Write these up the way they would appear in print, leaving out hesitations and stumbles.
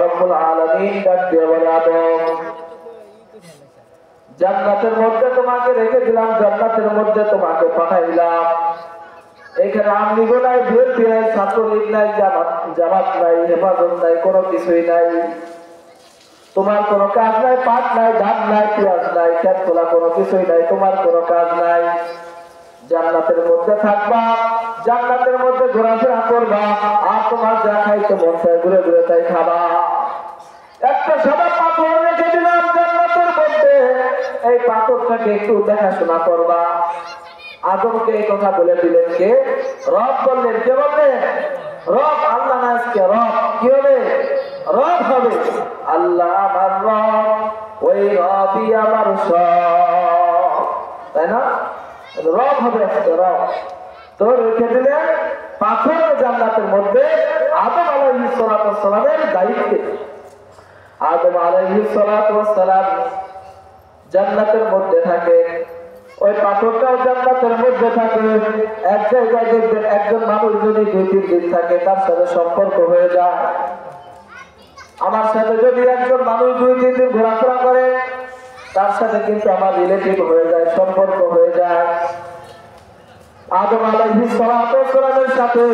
রব্বুল আলামিন ডাক দিয়ে বলে আদম জান্নাতের মধ্যে তোমাকে রেখে দিলাম, জান্নাতের মধ্যে তোমাকে পাঠাইলাম, এখানে আমলি গোলাই বিএনপি নাই, ছাত্রলীগ নাই, জামাত নাই, হেফাজত নাই, কোনো কিছুই নাই, তোমার কোনো কাজ নাই, পাট নাই, ধান নাই, পেঁয়াজ নাই, খেত খোলা কোনো কিছুই নাই, তোমার কোনো কাজ নাই। জান্নাতের মধ্যে থাকবা, জান্নাতের মধ্যে ঘোরাফেরা করবা, আর তোমার যা খাইতে মন চায় ঘুরে ঘুরে তাই খাবা। একটা সাদা পাথর রেখে দিলাম জান্নাতের মধ্যে, এই পাথরটাকে একটু দেখাশোনা করবা। আদমকে এই কথা বলে দিলেন কে? রব বললেন। কে বললেন? রব। আল্লাহ না, আজকে রব কি হবে? রব হবে। আল্লাহ আমার রব, ওই রবই আমার সব, তাই না? রব হবে আজকে, রব। তো রেখে দিলেন পাথর জান্নাতের মধ্যে আদম আলাইহিস সালামের দায়িত্বে। আদম আলাইহিস সালাম জান্নাতের মধ্যে থাকে, ওই পাথরটাও জান্নাতের মধ্যে থাকে। এক জায়গায় দেখবেন একজন মানুষ যদি 2-3 দিন থাকে, তার সাথে সম্পর্ক হয়ে যায়। আমার সাথে যদি একজন মানুষ 2-3 দিন ঘোরাফেরা করে, তার সাথে কিন্তু আমার রিলেটিভ হয়ে যায়, সম্পর্ক হয়ে যায়। আদম আলাইহিস সালামের সাথে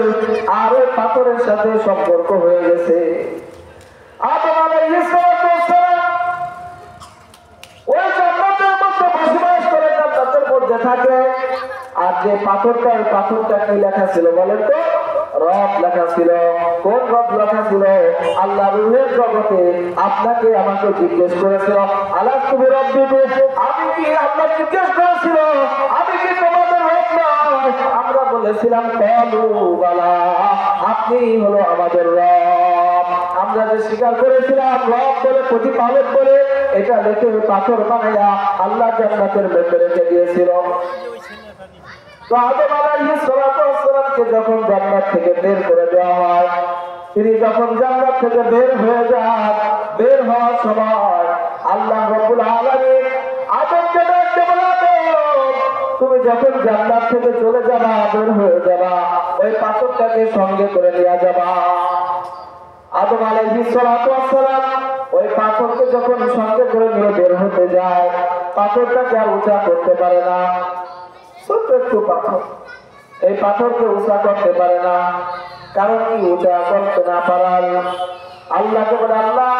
আর ওই পাথরের সাথে সম্পর্ক হয়ে গেছে। আদম আলাইহিস সালাম ওই জান্নাতের মধ্যে বসবাস করে, জান্নাতের মধ্যে থাকে। আর যে পাথরটা, ওই পাথরটা কি লেখা ছিল বলেন তো? রব লেখা ছিল। কোন রব লেখা ছিল? আল্লাহ রূহের জগতে আপনাকে আমাকে জিজ্ঞেস করেছিল, আলাস্তু বিরাব্বিকুম, আমি কি আল্লাহ জিজ্ঞেস করেছিল আমি কি তোমাদের রব নয়? আমরা বলেছিলাম ক্বালু বালা, আপনি হলো আমাদের রব। আমরা যে স্বীকার করেছিলাম রব বলে, প্রতিপালক বলে, এটা লিখে পাথর বানাইয়া আল্লাহ জান্নাতের মধ্যে রেখে দিয়েছিল। তো আদম আলাইহিস সালামকে যখন জান্নাত থেকে বের করে দেওয়া হয়, তিনি যখন জান্নাত থেকে বের হয়ে যান, বের হওয়ার সময় আল্লাহ রাব্বুল আলামিন আদমকে ডাকতে বললেন, তুমি যখন জান্নাত থেকে চলে যাবা, বের হয়ে যাবা, ওই পাথরটাকে সঙ্গে করে নিয়ে যাবা। আদম আলাইহিস সালাম ওই পাথরকে যখন সঙ্গে করে নিয়ে বের হতে যায়, পাথরটাকে আর উঁচা করতে পারে না। ছোট্ট একটু পাথর, এই পাথরকে উঁচা করতে পারে না। কারণ কি? উঁচা করতে না পারার। আল্লাহকে বলে, আল্লাহ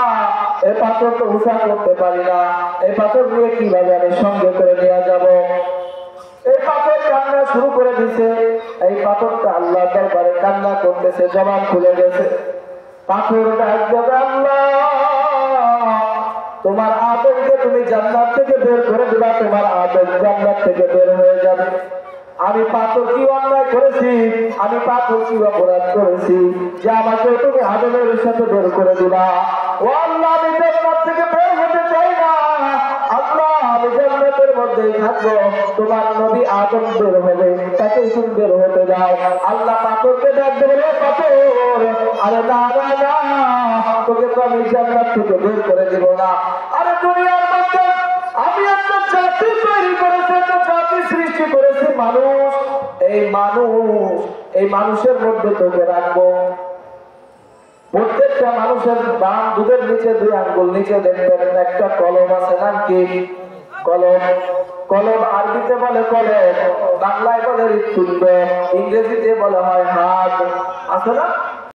এই পাথরকে উঁচা করতে পারি না, এই পাথর নিয়ে কিভাবে আমি সঙ্গে করে নিয়ে যাব? এই পাথর কান্না শুরু করে দিছে। এই পাথরটা আল্লাহ দরবারে কান্না করতেছে, জবান খুলে গেছে। পাথর ডাক দেবে, আল্লাহ তোমার আদমকে তুমি জান্নাত থেকে বের করে দিবা, তোমার আদম জান্নাত থেকে বের হয়ে যাবে। আমি পাথর কি অন্যায় করেছি? আমি পাথর কি অপরাধ করেছি যে আমাকে তুমি আদমের সাথে বের করে দিবা? ও আল্লাহ, আমি জান্নাত থেকে বের হতে চাই না। আল্লাহ, আমি জান্নাতের মধ্যেই থাকবো, তোমার নবী আদম বের হবে, তাকে তুমি বের হতে দাও। আল্লাহ পাথরকে ডাক দেবে, পাথর আরে না না না, তোকে তো আমি জান্নাত থেকে বের করে দিব না। আরে দুনিয়ার মধ্যে আমি একটা জাতি তৈরি করেছি, একটা জাতি সৃষ্টি করেছি, মানুষ। এই মানুষের মধ্যে তোকে রাখবো। প্রত্যেকটা মানুষের বাম দুধের নিচে 2 আঙ্গুল নিচে দেখবেন একটা কলম আছে, নাম কি? কলম। কলম আরবিতে বলে কলম, বাংলায় বলে হৃৎপিণ্ড, ইংরেজিতে বলে হয় হাত, আছে না?